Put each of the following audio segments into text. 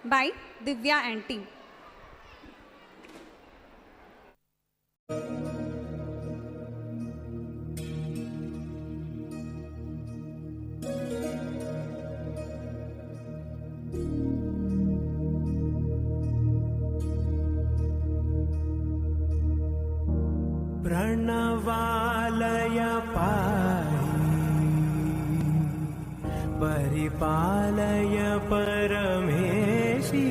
by Divya and team. प्रणवालय पाहि परिपालय परमेशी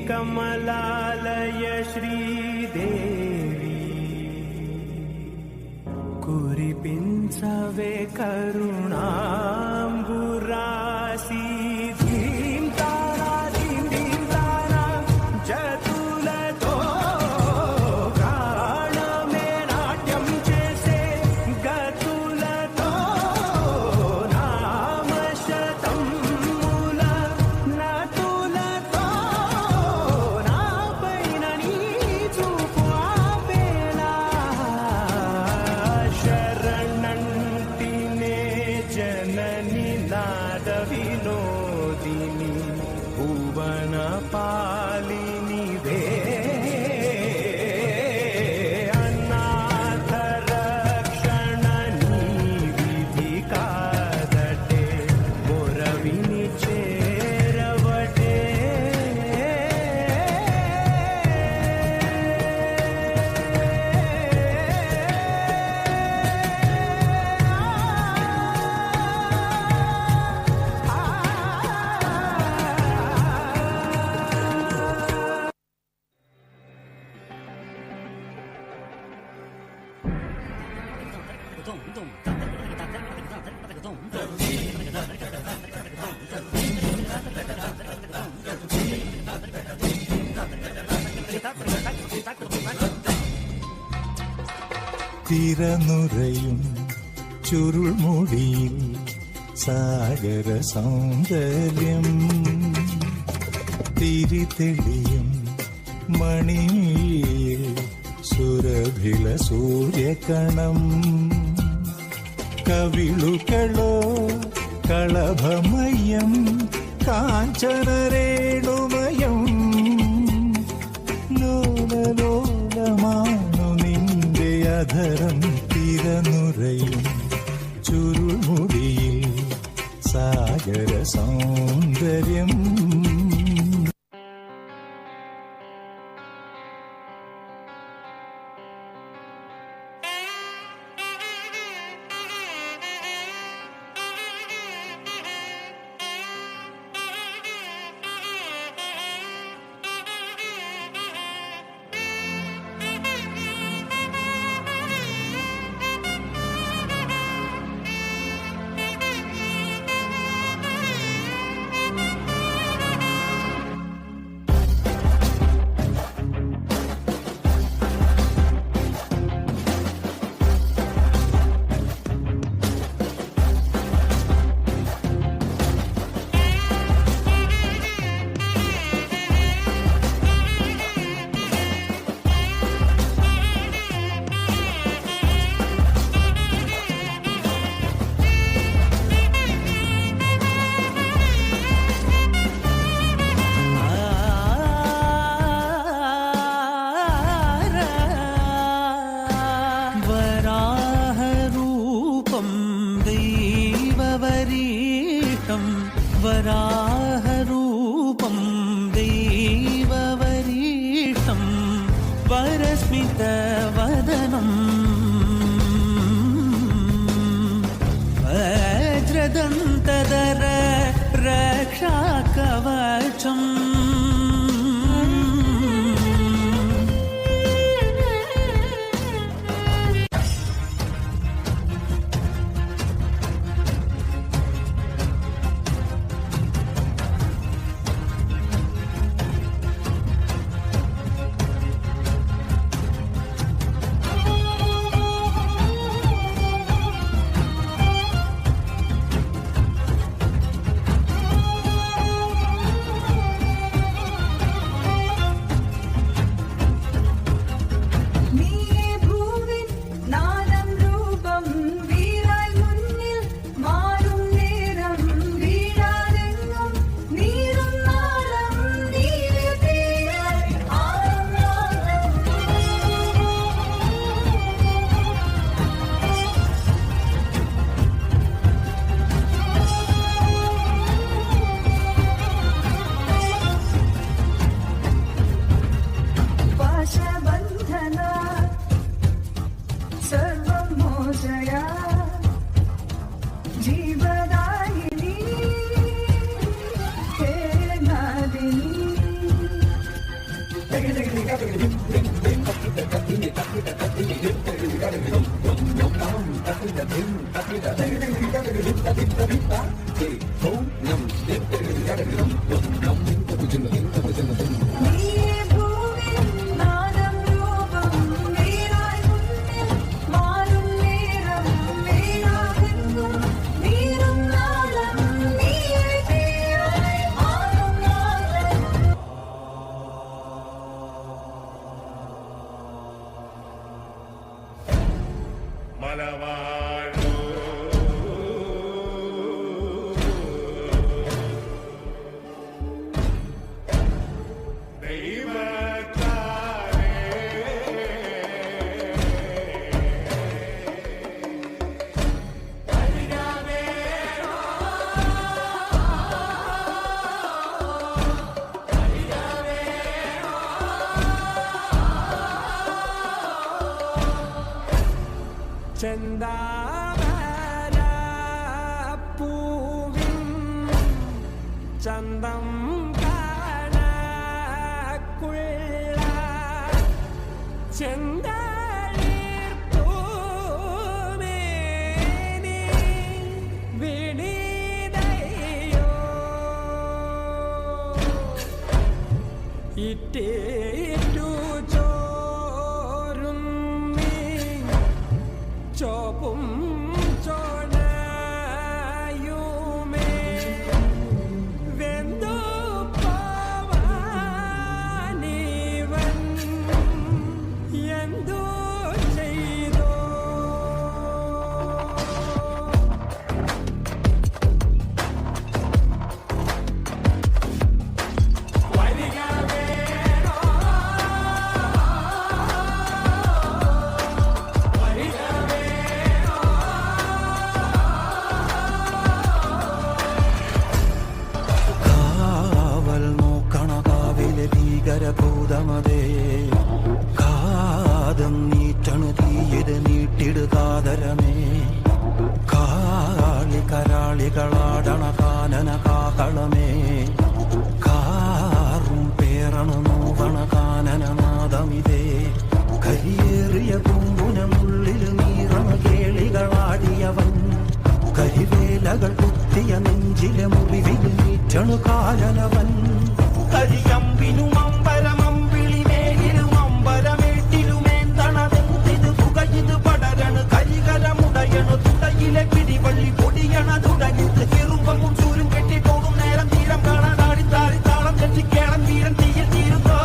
कमलालय श्रीदेवी कुरिपिंचवे करुणांबुरासी തിരനുറയും ചുരുൾമുടിയിൽ സാഗര സൗന്ദര്യം തിരിതെളിയും മണിയിൽ സുരഭില സൂര്യകണം കവിളുകളോ കളഭമയം കാഞ്ചനരേണുമയം ലോലലോലമാണു നിന്റെ അധരം തിരനുറയും ചുരുൾമുടിയിൽ സാഗര സൗന്ദര്യം वराहरूपं दैववरीष्टं वरस्मितवदनं वज्रदन्तधर रक्षाकवचम् ചെന്താമരപ്പൂവിൻ ചന്തം കാണക്കുള്ള ചെന്തളിർപ്പൂമേനി വിനീതയോ ഇറ്റേറ്റു ചോരും നീ ചോപ്പും ചോണയുമേ വെന്തു പോവാനിവൻ എന്തു ചെയ്തോ വരിക വേണോ വരിക വേണോ കാവൽ നോക്കണ കാവിലെ ഭീകരഭൂതമതേ കാതം നീറ്റണു തീയത് നീട്ടിടുകാതരമേ കാളി കരാളികളാടണ കാനന കാകളമേ കാറും പേറണു നോവണ കാനനനാദമിതേ കരിയേറിയ പൂമ്പുനമുള്ളിൽ നീറണ കേളികളാടിയവൻ കരിവേലകൾ കുത്തിയ നെഞ്ചിലെ മുറിവിൽ നീറ്റണു കാലനവൻ കരിയമ്പിനും അമ്പരമമ്പിളി മേലിലും അമ്പരമേട്ടിലുമേന്തണതെന്തിത് പുകയിത് പടരണു കരികരമുടയണു തുടയിലെ പിടിവള്ളി പൊടിയണ തുടങ്ങിത് ചെറുമ്പമും ചൂരും കെട്ടിപ്പോകും നേരം തീരം കാണാതാടി താടി താളം തെറ്റിക്കേളം വീരൻ തീയിൽ തീരുന്നോ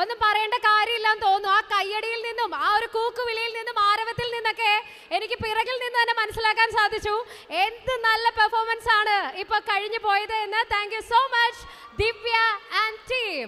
ഒന്നും പറയേണ്ട കാര്യമില്ലെന്ന് തോന്നുന്നു. ആ കയ്യടിയിൽ നിന്നും ആ ഒരു കൂക്കുവിളിയിൽ നിന്നും ആരവത്തിൽ നിന്നൊക്കെ എനിക്ക് പിറകിൽ നിന്ന് തന്നെ മനസ്സിലാക്കാൻ സാധിച്ചു എന്ത് നല്ല പെർഫോമൻസ് ആണ് ഇപ്പൊ കഴിഞ്ഞു പോയത് എന്ന്. Thank you so much Divya and team.